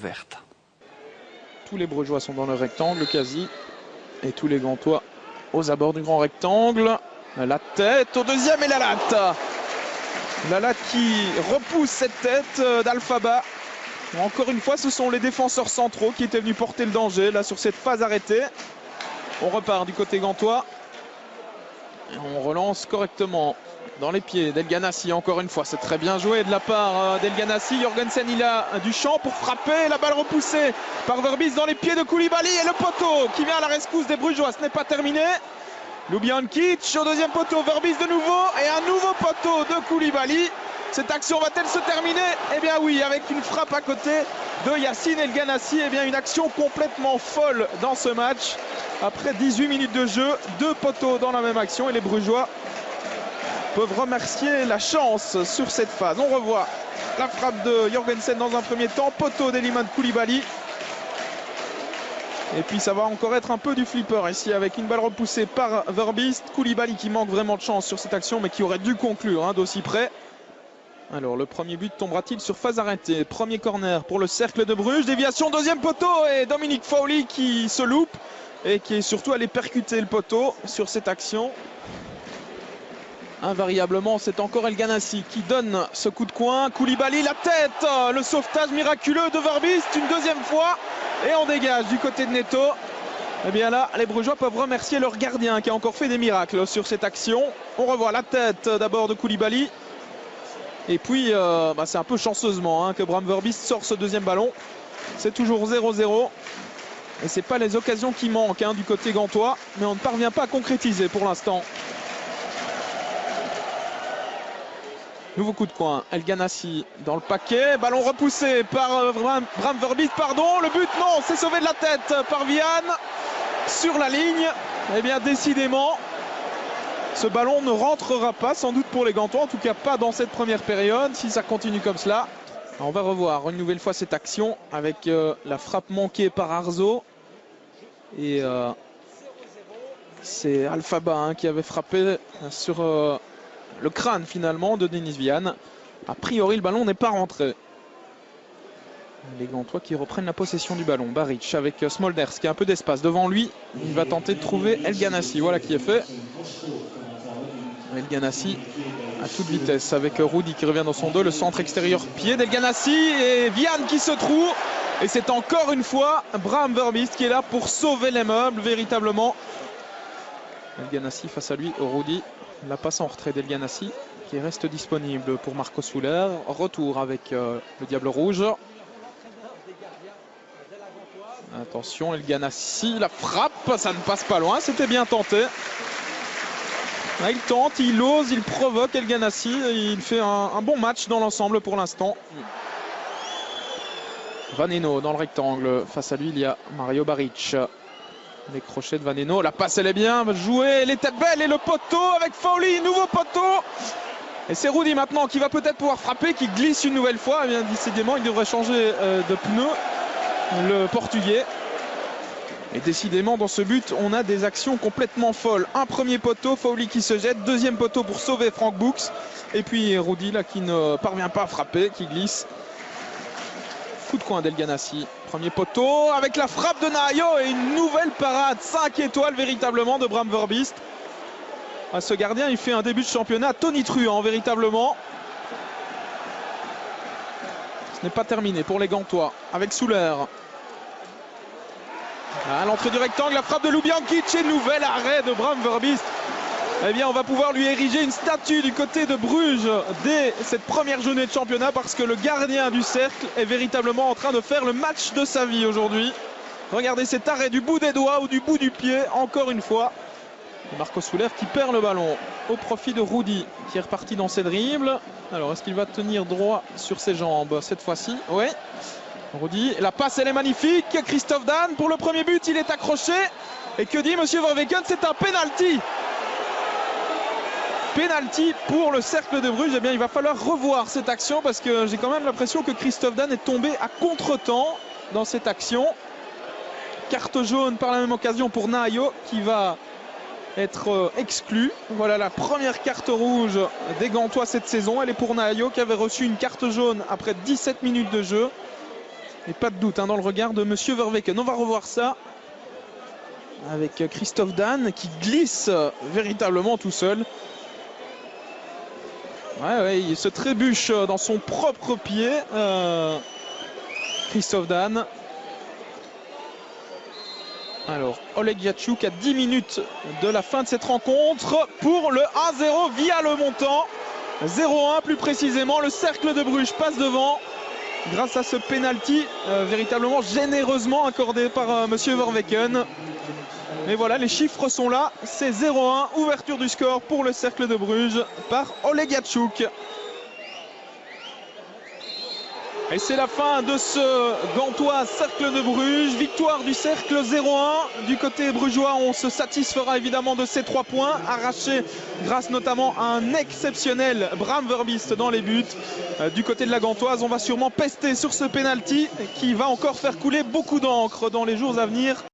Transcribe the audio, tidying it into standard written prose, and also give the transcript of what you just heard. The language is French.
verte. Tous les Brugeois sont dans le rectangle quasi. Et tous les Gantois aux abords du grand rectangle. La tête au deuxième et la latte. La latte qui repousse cette tête d'Alphaba. Encore une fois, ce sont les défenseurs centraux qui étaient venus porter le danger là sur cette phase arrêtée. On repart du côté gantois. Et on relance correctement dans les pieds d'El Ganassi. Encore une fois, c'est très bien joué de la part d'El Ganassi. Jorgensen, il a du champ pour frapper. La balle repoussée par Verbis dans les pieds de Koulibaly. Et le poteau qui vient à la rescousse des Brugeois. Ce n'est pas terminé. Ljubijankic au deuxième poteau. Verbis de nouveau. Et un nouveau poteau de Koulibaly. Cette action va-t-elle se terminer? Eh bien oui, avec une frappe à côté de Yacine El Ganassi. Eh bien une action complètement folle dans ce match. Après 18 minutes de jeu, 2 poteaux dans la même action. Et les Brugeois peuvent remercier la chance sur cette phase. On revoit la frappe de Jorgensen dans un premier temps. Poteau d'Elimane Koulibaly. Et puis ça va encore être un peu du flipper ici avec une balle repoussée par Verbis. Koulibaly qui manque vraiment de chance sur cette action mais qui aurait dû conclure d'aussi près. Alors le premier but tombera-t-il sur phase arrêtée? Premier corner pour le cercle de Bruges. Déviation deuxième poteau et Dominic Fowley qui se loupe et qui est surtout allé percuter le poteau sur cette action. Invariablement, c'est encore El Ganassi qui donne ce coup de coin. Koulibaly, la tête, le sauvetage miraculeux de Verbis une deuxième fois. Et on dégage du côté de Neto. Et bien là, les Brugeois peuvent remercier leur gardien qui a encore fait des miracles sur cette action. On revoit la tête d'abord de Koulibaly. Et puis, c'est un peu chanceusement que Bram Verbis sort ce deuxième ballon. C'est toujours 0-0. Et ce n'est pas les occasions qui manquent du côté gantois. Mais on ne parvient pas à concrétiser pour l'instant. Nouveau coup de coin, El Ganassi dans le paquet, ballon repoussé par Bram Verbis, pardon, le but non, c'est sauvé de la tête par Vian sur la ligne. Eh bien décidément, ce ballon ne rentrera pas sans doute pour les Gantois, en tout cas pas dans cette première période, si ça continue comme cela. Alors, on va revoir une nouvelle fois cette action avec la frappe manquée par Arzo. Et c'est Alphaba qui avait frappé sur... le crâne finalement de Denis Vian. A priori le ballon n'est pas rentré. Les Gantois qui reprennent la possession du ballon. Baric avec Smolders qui a un peu d'espace devant lui. Il va tenter de trouver El Ganassi. Voilà qui est fait. El Ganassi à toute vitesse avec Rudy qui revient dans son dos. Le centre extérieur pied d'El Ganassi et Vian qui se trouve. Et c'est encore une fois Bram Verbis qui est là pour sauver les meubles véritablement. El Ganassi face à lui, Rudy. La passe en retrait d'El Ganassi qui reste disponible pour Marco Soler. Retour avec le Diable Rouge. Attention, El Ganassi, la frappe, ça ne passe pas loin, c'était bien tenté. Là, il tente, il ose, il provoque El Ganassi. Il fait un bon match dans l'ensemble pour l'instant. Vaneno dans le rectangle. Face à lui, il y a Mario Baric. Les crochets de Vaneno, la passe elle est bien jouée, elle était belle et le poteau avec Fowley, nouveau poteau. Et c'est Rudy maintenant qui va peut-être pouvoir frapper, qui glisse une nouvelle fois. Eh bien, décidément, il devrait changer de pneu, le Portugais. Et décidément, dans ce but, on a des actions complètement folles. Un premier poteau, Fowley qui se jette, deuxième poteau pour sauver Frank Books. Et puis Rudy là qui ne parvient pas à frapper, qui glisse. Coup de coin d'El Ganassi. Premier poteau avec la frappe de Nahayo et une nouvelle parade 5 étoiles véritablement de Bram Verbis. Ce gardien il fait un début de championnat tonitruant véritablement. Ce n'est pas terminé pour les Gantois avec Soler. À l'entrée du rectangle, la frappe de Ljubijankic et nouvel arrêt de Bram Verbis. Eh bien, on va pouvoir lui ériger une statue du côté de Bruges dès cette première journée de championnat parce que le gardien du cercle est véritablement en train de faire le match de sa vie aujourd'hui. Regardez cet arrêt du bout des doigts ou du bout du pied, encore une fois. Et Marco Soler qui perd le ballon au profit de Rudy qui est reparti dans ses dribbles. Alors, est-ce qu'il va tenir droit sur ses jambes cette fois-ci? Oui. Rudy, la passe elle est magnifique. Christophe Dan pour le premier but, il est accroché. Et que dit Monsieur Verweken? C'est un penalty. Penalty pour le cercle de Bruges. Eh bien, il va falloir revoir cette action parce que j'ai quand même l'impression que Christophe Dan est tombé à contre-temps dans cette action. Carte jaune par la même occasion pour Nahayo qui va être exclu. Voilà la première carte rouge des Gantois cette saison. Elle est pour Nahayo qui avait reçu une carte jaune après 17 minutes de jeu. Et pas de doute dans le regard de Monsieur Verweken. On va revoir ça avec Christophe Dan qui glisse véritablement tout seul. Ouais, il se trébuche dans son propre pied. Christophe Dan. Alors, Oleg Yachuk à 10 minutes de la fin de cette rencontre pour le 1-0 via le montant. 0-1 plus précisément. Le Cercle de Bruges passe devant grâce à ce penalty véritablement généreusement accordé par Monsieur Verweken. Mais voilà, les chiffres sont là. C'est 0-1, ouverture du score pour le Cercle de Bruges par Oleg Yachuk. Et c'est la fin de ce Gantois Cercle de Bruges. Victoire du Cercle 0-1. Du côté brugeois, on se satisfera évidemment de ces 3 points arrachés grâce notamment à un exceptionnel Bram Verbiest dans les buts. Du côté de la Gantoise, on va sûrement pester sur ce penalty qui va encore faire couler beaucoup d'encre dans les jours à venir.